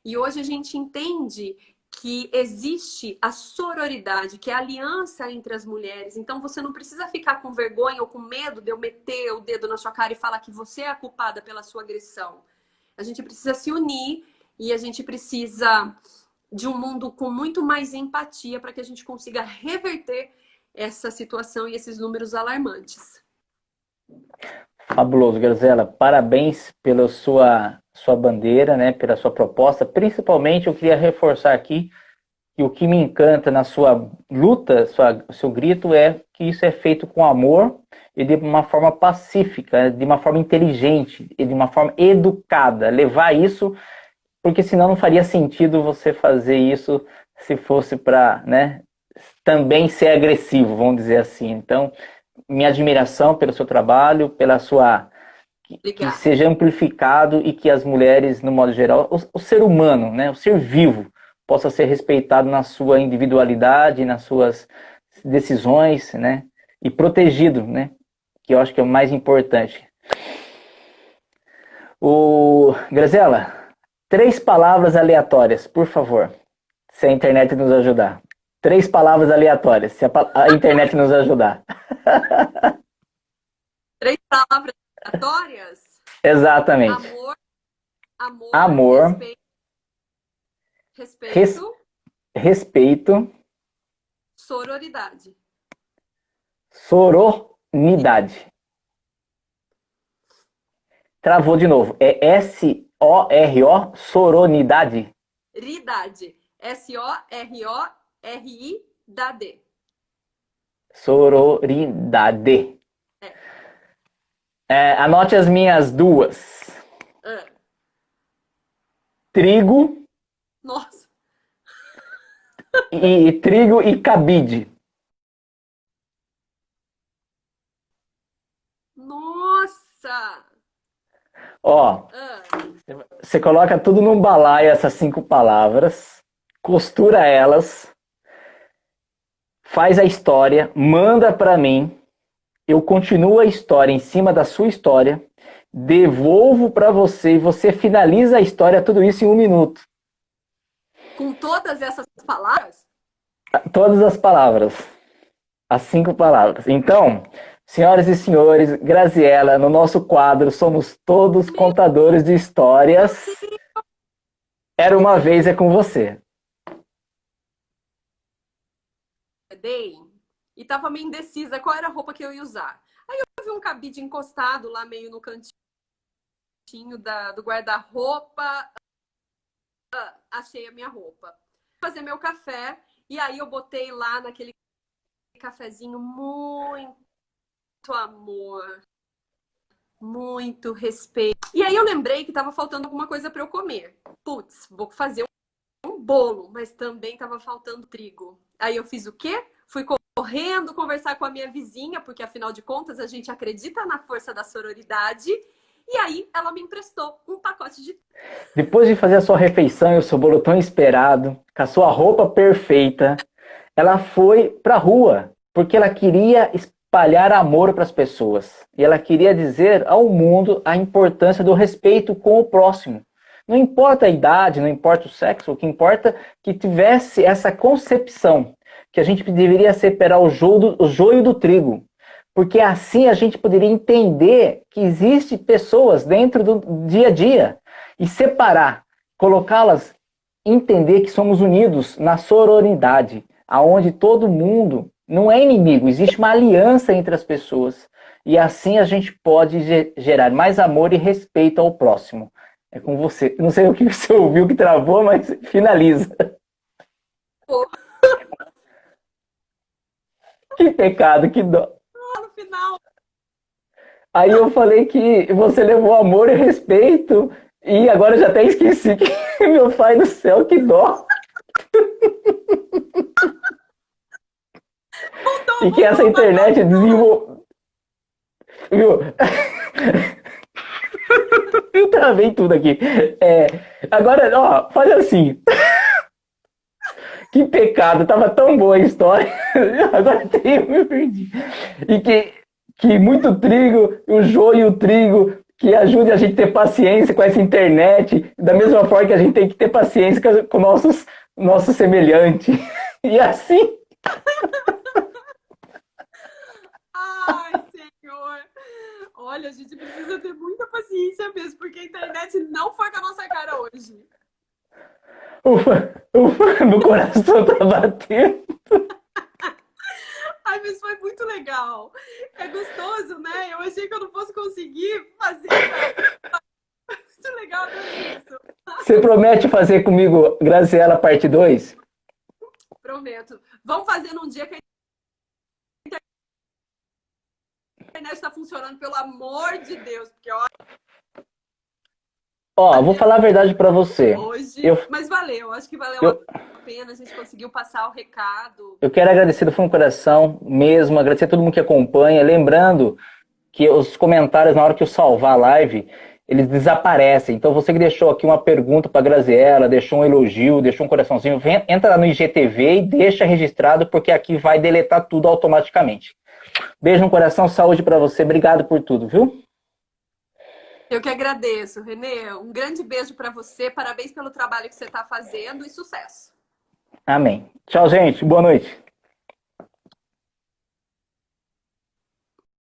E hoje a gente entende que existe a sororidade, que é a aliança entre as mulheres. Então você não precisa ficar com vergonha ou com medo de eu meter o dedo na sua cara e falar que você é a culpada pela sua agressão. A gente precisa se unir e a gente precisa de um mundo com muito mais empatia para que a gente consiga reverter essa situação e esses números alarmantes. Fabuloso, Graziela. Parabéns pela sua bandeira, né, pela sua proposta. Principalmente, eu queria reforçar aqui que o que me encanta na sua luta, seu grito, é que isso é feito com amor e de uma forma pacífica, de uma forma inteligente e de uma forma educada. Levar isso, porque senão não faria sentido você fazer isso se fosse para, né, também ser agressivo, vamos dizer assim. Então, minha admiração pelo seu trabalho, pela sua... que seja amplificado e que as mulheres, no modo geral, o ser humano, né, o ser vivo, possa ser respeitado na sua individualidade, nas suas decisões, né, e protegido, né, que eu acho que é o mais importante. Graziela, 3 palavras aleatórias, por favor, se a internet nos ajudar. 3 palavras aleatórias, se a internet nos ajudar. 3 palavras aleatórias? Exatamente. Amor. Respeito. Sororidade. Soronidade. Travou de novo. É S-O-R-O, soronidade? Ridade. S-O-R-O-R-I-D-A-D. Sororidade. Anote as minhas 2. Trigo. Nossa. Trigo e cabide. Nossa! Ó, você coloca tudo num balaio, essas 5 palavras, costura elas, faz a história, manda para mim, eu continuo a história em cima da sua história, devolvo para você e você finaliza a história, tudo isso em 1 minuto. Com todas essas palavras? Todas as palavras. As 5 palavras. Então, senhoras e senhores, Graziela, no nosso quadro Somos Todos Contadores de Histórias. Era uma vez, é com você. E tava meio indecisa qual era a roupa que eu ia usar. Aí eu vi um cabide encostado lá meio no cantinho do guarda-roupa. Achei a minha roupa. Fazer meu café e aí eu botei lá naquele cafezinho muito amor, muito respeito. E aí eu lembrei que tava faltando alguma coisa para eu comer. Putz, vou fazer um bolo, mas também tava faltando trigo. Aí eu fiz o quê? Fui correndo conversar com a minha vizinha, porque afinal de contas a gente acredita na força da sororidade. E aí ela me emprestou um pacote de... Depois de fazer a sua refeição e o seu bolo tão esperado, com a sua roupa perfeita, ela foi pra rua, porque ela queria espalhar amor para as pessoas. E ela queria dizer ao mundo a importância do respeito com o próximo. Não importa a idade, não importa o sexo, o que importa é que tivesse essa concepção que a gente deveria separar o joio do trigo. Porque assim a gente poderia entender que existem pessoas dentro do dia a dia e separar, colocá-las, entender que somos unidos na sororidade, aonde todo mundo Não é inimigo, existe uma aliança entre as pessoas. E assim a gente pode gerar mais amor e respeito ao próximo. É com você. Não sei o que você ouviu que travou, mas finaliza. Pô, Que pecado, que dó. no final. Aí eu falei que você levou amor e respeito. E agora eu já até esqueci que, meu pai do céu, que dó. E que essa internet desenvolveu. Viu? Eu travei tudo aqui. Agora, ó, faz assim. Que pecado, tava tão boa a história. Agora eu me perdi. E que muito trigo, o joio e o trigo, que ajude a gente a ter paciência com essa internet, da mesma forma que a gente tem que ter paciência com nossos semelhantes. E assim. Ai, Senhor. Olha, a gente precisa ter muita paciência mesmo, porque a internet não foi com a nossa cara hoje. Ufa, ufa, meu coração tá batendo. Ai, mas foi muito legal. É gostoso, né? Eu achei que eu não fosse conseguir fazer. Muito legal ver isso. Você promete fazer comigo Graziela parte 2? Prometo. Vamos fazer num dia que a internet está funcionando, pelo amor de Deus. Porque Ó, vou falar a verdade pra você. hoje. Mas valeu, acho que valeu a pena. A gente conseguiu passar o recado. Eu quero agradecer do fundo do coração mesmo, agradecer a todo mundo que acompanha. Lembrando que os comentários, na hora que eu salvar a live, eles desaparecem. Então você que deixou aqui uma pergunta para a Graziella, deixou um elogio, deixou um coraçãozinho, entra lá no IGTV e deixa registrado, porque aqui vai deletar tudo automaticamente. Beijo no coração, saúde para você, obrigado por tudo, viu? Eu que agradeço, Renê. Um grande beijo para você, parabéns pelo trabalho que você está fazendo e sucesso. Amém. Tchau, gente, boa noite.